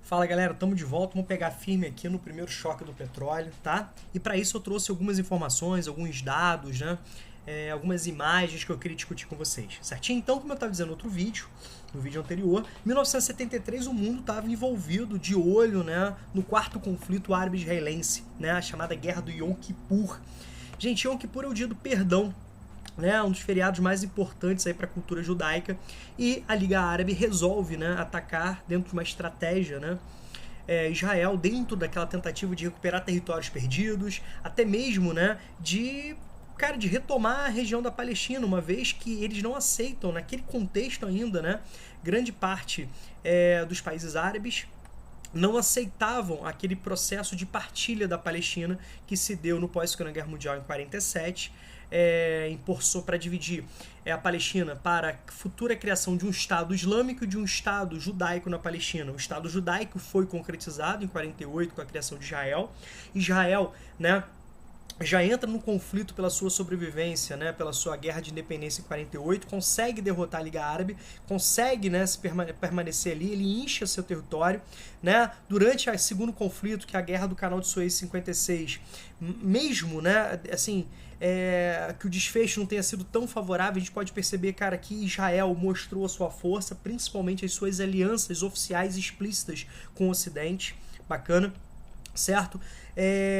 Fala galera, estamos de volta, vamos pegar firme aqui no primeiro choque do petróleo, tá? E para isso eu trouxe algumas informações, alguns dados, né? Algumas imagens que eu queria discutir com vocês, certinho? Então, como eu estava dizendo no outro vídeo, no vídeo anterior, em 1973 o mundo estava envolvido de olho, né, no quarto conflito árabe-israelense, né, a chamada Guerra do Yom Kippur. Gente, Yom Kippur é o dia do perdão, né, um dos feriados mais importantes para a cultura judaica, e a Liga Árabe resolve, né, atacar dentro de uma estratégia, né, Israel dentro daquela tentativa de recuperar territórios perdidos, até mesmo, né, de retomar a região da Palestina, uma vez que eles não aceitam, naquele contexto ainda, né, grande parte dos países árabes não aceitavam aquele processo de partilha da Palestina que se deu no pós-Segunda Guerra Mundial em 47, impulsou para dividir a Palestina para a futura criação de um Estado islâmico e de um Estado judaico na Palestina. O Estado judaico foi concretizado em 48 com a criação de Israel. Israel, né, já entra no conflito pela sua sobrevivência, né, pela sua guerra de independência em 48, consegue derrotar a Liga Árabe, consegue, né, permanecer ali, ele incha seu território, né, durante o segundo conflito, que é a Guerra do Canal de Suez em 56, mesmo, né, assim, que o desfecho não tenha sido tão favorável, a gente pode perceber, cara, que Israel mostrou a sua força, principalmente as suas alianças oficiais explícitas com o Ocidente, bacana, certo?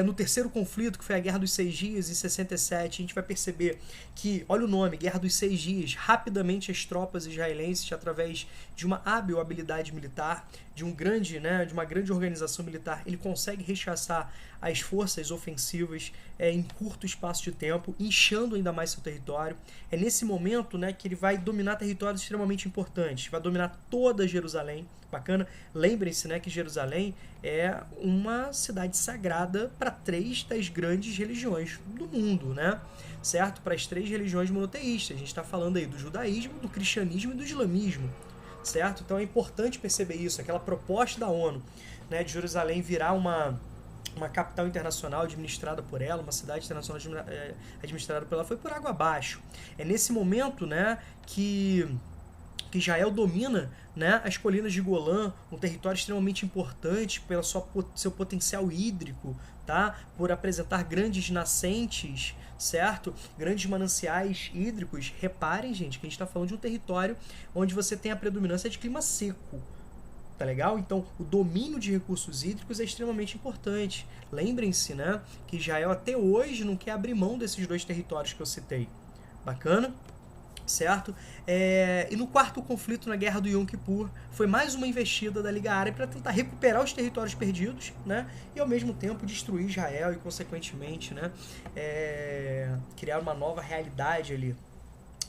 No terceiro conflito, que foi a Guerra dos Seis Dias, em 67, a gente vai perceber que, olha o nome, Guerra dos Seis Dias, rapidamente as tropas israelenses, através de uma hábil habilidade militar, de uma grande organização militar, ele consegue rechaçar as forças ofensivas em curto espaço de tempo, inchando ainda mais seu território. É nesse momento, né, que ele vai dominar territórios extremamente importantes, vai dominar toda Jerusalém, bacana. Lembrem-se, né, que Jerusalém é uma cidade sagrada para três das grandes religiões do mundo, né? Certo? Para as três religiões monoteístas. A gente está falando aí do judaísmo, do cristianismo e do islamismo, certo? Então é importante perceber isso, aquela proposta da ONU, né, de Jerusalém virar uma capital internacional administrada por ela, uma cidade internacional administrada por ela, foi por água abaixo. É nesse momento, né, que Israel domina, né, as colinas de Golã, um território extremamente importante pelo seu potencial hídrico, tá? Por apresentar grandes nascentes, certo? Grandes mananciais hídricos. Reparem, gente, que a gente está falando de um território onde você tem a predominância de clima seco. Tá legal? Então, o domínio de recursos hídricos é extremamente importante. Lembrem-se, né, que Israel até hoje não quer abrir mão desses dois territórios que eu citei. Bacana? Certo? E no quarto conflito, na Guerra do Yom Kippur, foi mais uma investida da Liga Árabe para tentar recuperar os territórios perdidos, né? E ao mesmo tempo destruir Israel e, consequentemente, né, criar uma nova realidade ali.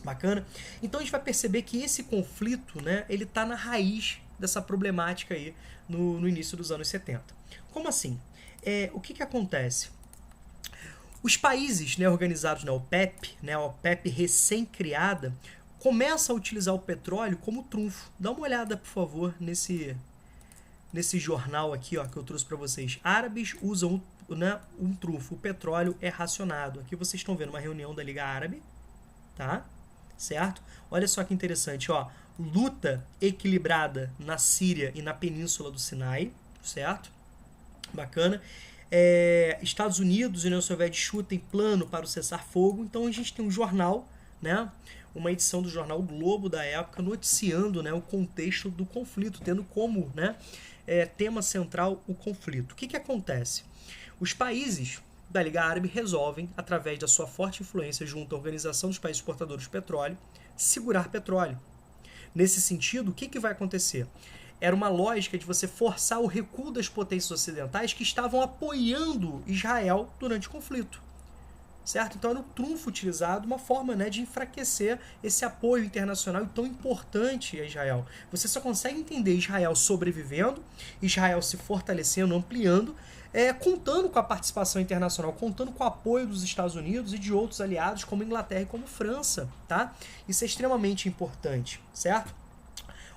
Bacana? Então a gente vai perceber que esse conflito, né, ele está na raiz dessa problemática aí no início dos anos 70. Como assim? O que acontece? Os países, né, organizados na OPEP, né, a OPEP recém-criada, começam a utilizar o petróleo como trunfo. Dá uma olhada, por favor, nesse jornal aqui, ó, que eu trouxe para vocês. Árabes usam, né, um trunfo. O petróleo é racionado. Aqui vocês estão vendo uma reunião da Liga Árabe, tá? Certo? Olha só que interessante, ó. Luta equilibrada na Síria e na Península do Sinai, certo? Bacana. Estados Unidos e União Soviética discutem plano para o cessar-fogo. Então a gente tem um jornal, né, uma edição do jornal o Globo da época, noticiando, né, o contexto do conflito, tendo como, né, tema central o conflito. O que acontece? Os países da Liga Árabe resolvem, através da sua forte influência junto à Organização dos Países Exportadores de Petróleo, segurar petróleo. Nesse sentido, o que vai acontecer? Era uma lógica de você forçar o recuo das potências ocidentais que estavam apoiando Israel durante o conflito. Certo? Então era um trunfo utilizado, uma forma, né, de enfraquecer esse apoio internacional tão importante a Israel. Você só consegue entender Israel sobrevivendo, Israel se fortalecendo, ampliando, contando com a participação internacional, contando com o apoio dos Estados Unidos e de outros aliados como Inglaterra e como França. Tá? Isso é extremamente importante, certo?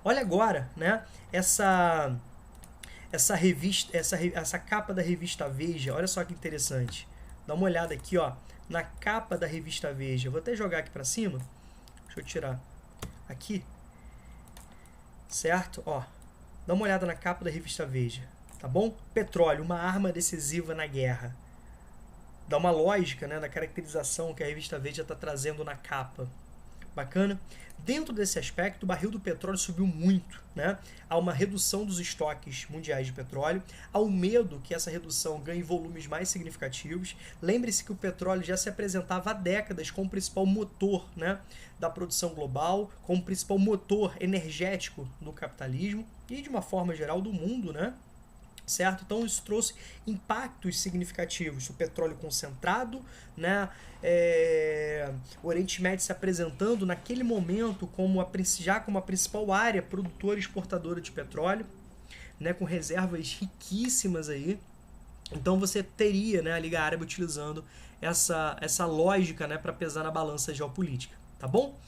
Olha agora, né, essa revista, essa capa da revista Veja, olha só que interessante. Dá uma olhada aqui, ó, na capa da revista Veja. Vou até jogar aqui para cima. Deixa eu tirar aqui. Certo? Ó, Dá uma olhada na capa da revista Veja, tá bom? Petróleo, uma arma decisiva na guerra. Dá uma lógica, né, na caracterização que a revista Veja está trazendo na capa. Bacana? Dentro desse aspecto, o barril do petróleo subiu muito, né? Há uma redução dos estoques mundiais de petróleo, há um medo que essa redução ganhe volumes mais significativos. Lembre-se que o petróleo já se apresentava há décadas como o principal motor, né, da produção global, como o principal motor energético do capitalismo e, de uma forma geral, do mundo, né? Certo? Então isso trouxe impactos significativos. O petróleo concentrado, né? O Oriente Médio se apresentando naquele momento como já como a principal área produtora e exportadora de petróleo, né? Com reservas riquíssimas aí. Então você teria, né, a Liga Árabe utilizando essa lógica, né, para pesar na balança geopolítica, tá bom?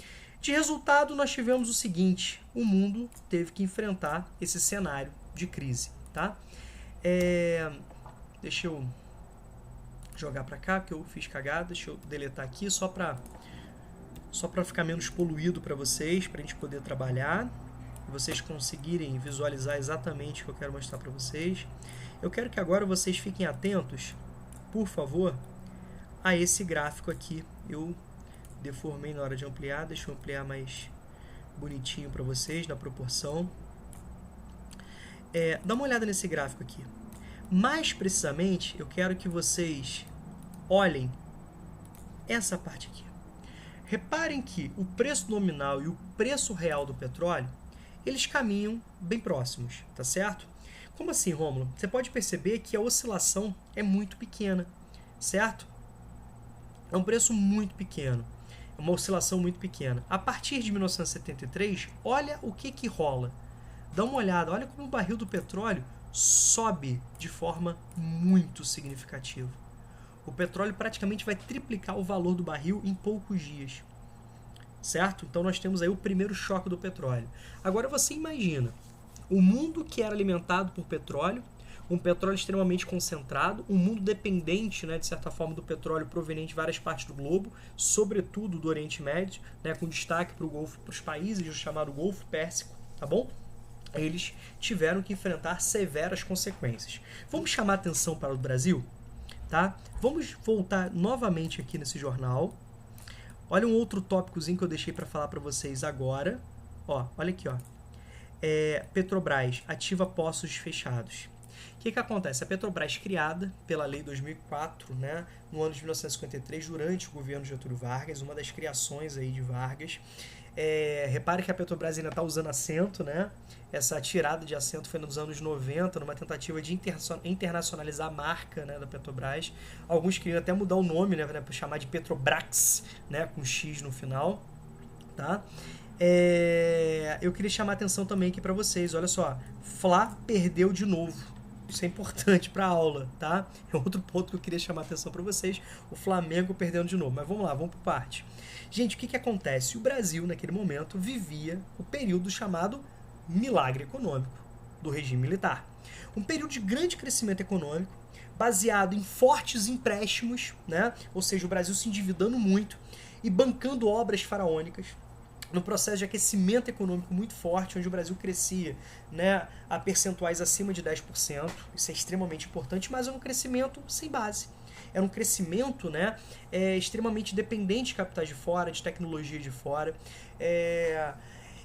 De resultado, nós tivemos o seguinte: o mundo teve que enfrentar esse cenário de crise, tá? Deixa eu jogar para cá, porque eu fiz cagada. Deixa eu deletar aqui só para ficar menos poluído para vocês, para a gente poder trabalhar e vocês conseguirem visualizar exatamente o que eu quero mostrar para vocês. Eu quero que agora vocês fiquem atentos, por favor, a esse gráfico aqui. Eu deformei na hora de ampliar, deixa eu ampliar mais bonitinho para vocês, na proporção. Dá uma olhada nesse gráfico aqui. Mais precisamente, eu quero que vocês olhem essa parte aqui. Reparem que o preço nominal e o preço real do petróleo, eles caminham bem próximos, tá certo? Como assim, Rômulo? Você pode perceber que a oscilação é muito pequena, certo? É um preço muito pequeno, é uma oscilação muito pequena. A partir de 1973, olha o que rola. Dá uma olhada, olha como o barril do petróleo sobe de forma muito significativa. O petróleo praticamente vai triplicar o valor do barril em poucos dias, certo? Então nós temos aí o primeiro choque do petróleo. Agora você imagina, o mundo que era alimentado por petróleo, um petróleo extremamente concentrado, um mundo dependente, né, de certa forma, do petróleo proveniente de várias partes do globo, sobretudo do Oriente Médio, né, com destaque para os países do chamado Golfo Pérsico, tá bom? Eles tiveram que enfrentar severas consequências. Vamos chamar atenção para o Brasil, tá? Vamos voltar novamente aqui nesse jornal. Olha um outro tópicozinho que eu deixei para falar para vocês agora. Ó, olha aqui, ó. Petrobras ativa poços fechados. O que acontece? A Petrobras, criada pela Lei 2004, né, no ano de 1953, durante o governo de Getúlio Vargas, uma das criações aí de Vargas. Repare que a Petrobras ainda está usando assento, né? Essa tirada de assento foi nos anos 90, numa tentativa de internacionalizar a marca, né, da Petrobras. Alguns queriam até mudar o nome, né, para chamar de Petrobrax, né, com X no final, tá? Eu queria chamar a atenção também aqui para vocês, olha só, Fla perdeu de novo. Isso é importante para a aula, tá? É outro ponto que eu queria chamar a atenção para vocês, o Flamengo perdendo de novo. Mas vamos lá, vamos por parte. Gente, o que acontece? O Brasil, naquele momento, vivia o período chamado milagre econômico do regime militar. Um período de grande crescimento econômico, baseado em fortes empréstimos, né? Ou seja, o Brasil se endividando muito e bancando obras faraônicas, no processo de aquecimento econômico muito forte, onde o Brasil crescia, né, a percentuais acima de 10%, isso é extremamente importante, mas é um crescimento sem base. Era um crescimento, né, extremamente dependente de capitais de fora, de tecnologia de fora. É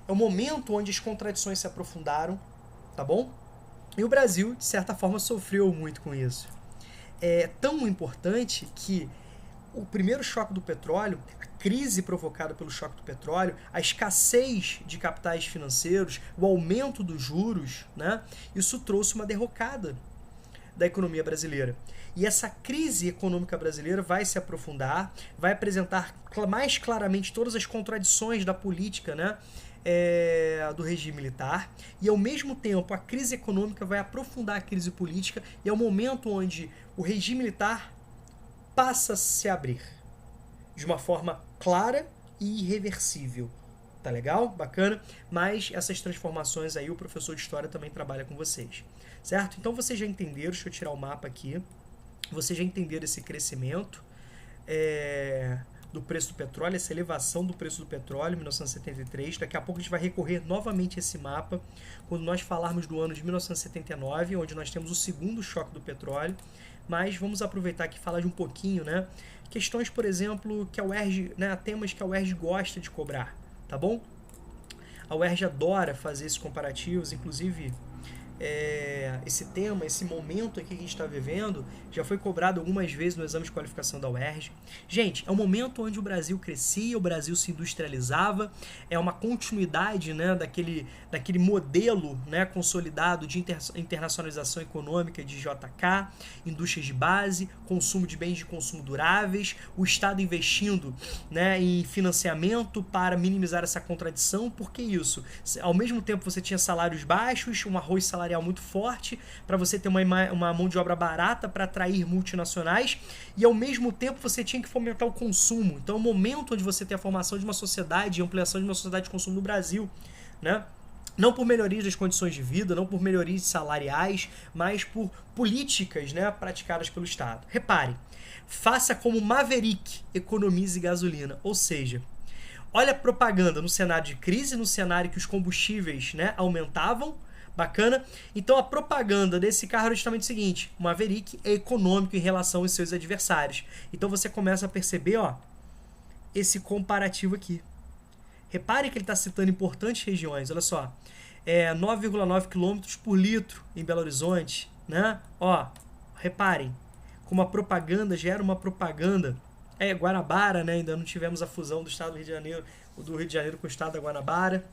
um momento onde as contradições se aprofundaram, tá bom? E o Brasil, de certa forma, sofreu muito com isso. É tão importante que o primeiro choque do petróleo, a crise provocada pelo choque do petróleo, a escassez de capitais financeiros, o aumento dos juros, né, isso trouxe uma derrocada da economia brasileira. E essa crise econômica brasileira vai se aprofundar, vai apresentar mais claramente todas as contradições da política, né, do regime militar, e ao mesmo tempo a crise econômica vai aprofundar a crise política, e é o momento onde o regime militar passa a se abrir de uma forma clara e irreversível. Tá legal? Bacana? Mas essas transformações aí o professor de História também trabalha com vocês. Certo? Então vocês já entenderam, deixa eu tirar o mapa aqui, vocês já entenderam esse crescimento. do preço do petróleo, essa elevação do preço do petróleo em 1973. Daqui a pouco a gente vai recorrer novamente a esse mapa quando nós falarmos do ano de 1979, onde nós temos o segundo choque do petróleo. Mas vamos aproveitar aqui e falar de um pouquinho, né? Questões, por exemplo, que a UERJ, né, temas que a UERJ gosta de cobrar, tá bom? A UERJ adora fazer esses comparativos, inclusive esse tema, esse momento aqui que a gente está vivendo, já foi cobrado algumas vezes no exame de qualificação da UERJ. Gente, é um momento onde o Brasil crescia, o Brasil se industrializava, é uma continuidade, né, daquele modelo, né, consolidado de internacionalização econômica de JK, indústrias de base, consumo de bens de consumo duráveis, o Estado investindo, né, em financiamento para minimizar essa contradição. Por que isso? Ao mesmo tempo você tinha salários baixos, um arroz salarial muito forte, para você ter uma mão de obra barata para atrair multinacionais, e ao mesmo tempo você tinha que fomentar o consumo. Então é o momento onde você tem a formação de uma sociedade, a ampliação de uma sociedade de consumo no Brasil, né? Não por melhorias das condições de vida, não por melhorias salariais, mas por políticas, né, praticadas pelo Estado. Repare, faça como Maverick, economize gasolina, ou seja, olha a propaganda no cenário de crise, no cenário que os combustíveis, né, aumentavam. Bacana? Então a propaganda desse carro era justamente o seguinte: o Maverick é econômico em relação aos seus adversários. Então você começa a perceber, ó, esse comparativo aqui. Repare que ele está citando importantes regiões. Olha só, 9,9 km por litro em Belo Horizonte, né? Ó, reparem como a propaganda gera uma propaganda. Guanabara, né? Ainda não tivemos a fusão do estado do Rio de Janeiro, com o estado da Guanabara,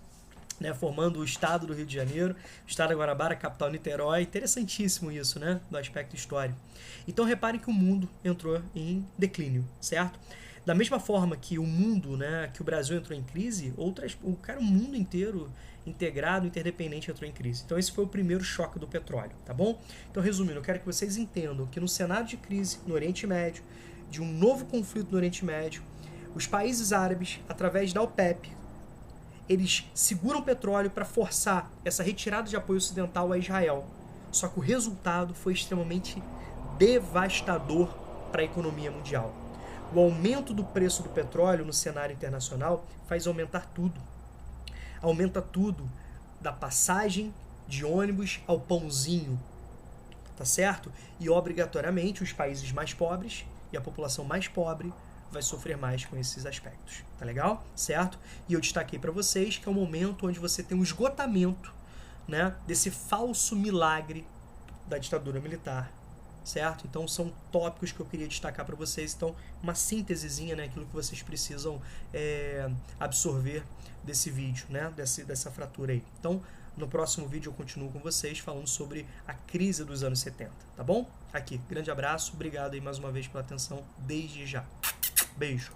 né, formando o estado do Rio de Janeiro, o estado da Guanabara, capital Niterói. Interessantíssimo isso, né, do aspecto histórico. Então reparem que o mundo entrou em declínio, certo? Da mesma forma que o mundo, né, que o Brasil entrou em crise, o mundo inteiro integrado, interdependente entrou em crise. Então esse foi o primeiro choque do petróleo, tá bom? Então resumindo, eu quero que vocês entendam que no cenário de crise no Oriente Médio, de um novo conflito no Oriente Médio, os países árabes, através da OPEP, eles seguram o petróleo para forçar essa retirada de apoio ocidental a Israel. Só que o resultado foi extremamente devastador para a economia mundial. O aumento do preço do petróleo no cenário internacional faz aumentar tudo. Aumenta tudo, da passagem de ônibus ao pãozinho, tá certo? E obrigatoriamente os países mais pobres e a população mais pobre vai sofrer mais com esses aspectos, tá legal? Certo? E eu destaquei para vocês que é o momento onde você tem um esgotamento, né, desse falso milagre da ditadura militar, certo? Então são tópicos que eu queria destacar para vocês. Então uma síntesezinha, né, aquilo que vocês precisam absorver desse vídeo, né, dessa fratura aí. Então no próximo vídeo eu continuo com vocês falando sobre a crise dos anos 70, tá bom? Aqui, grande abraço, obrigado aí mais uma vez pela atenção desde já. Beijo!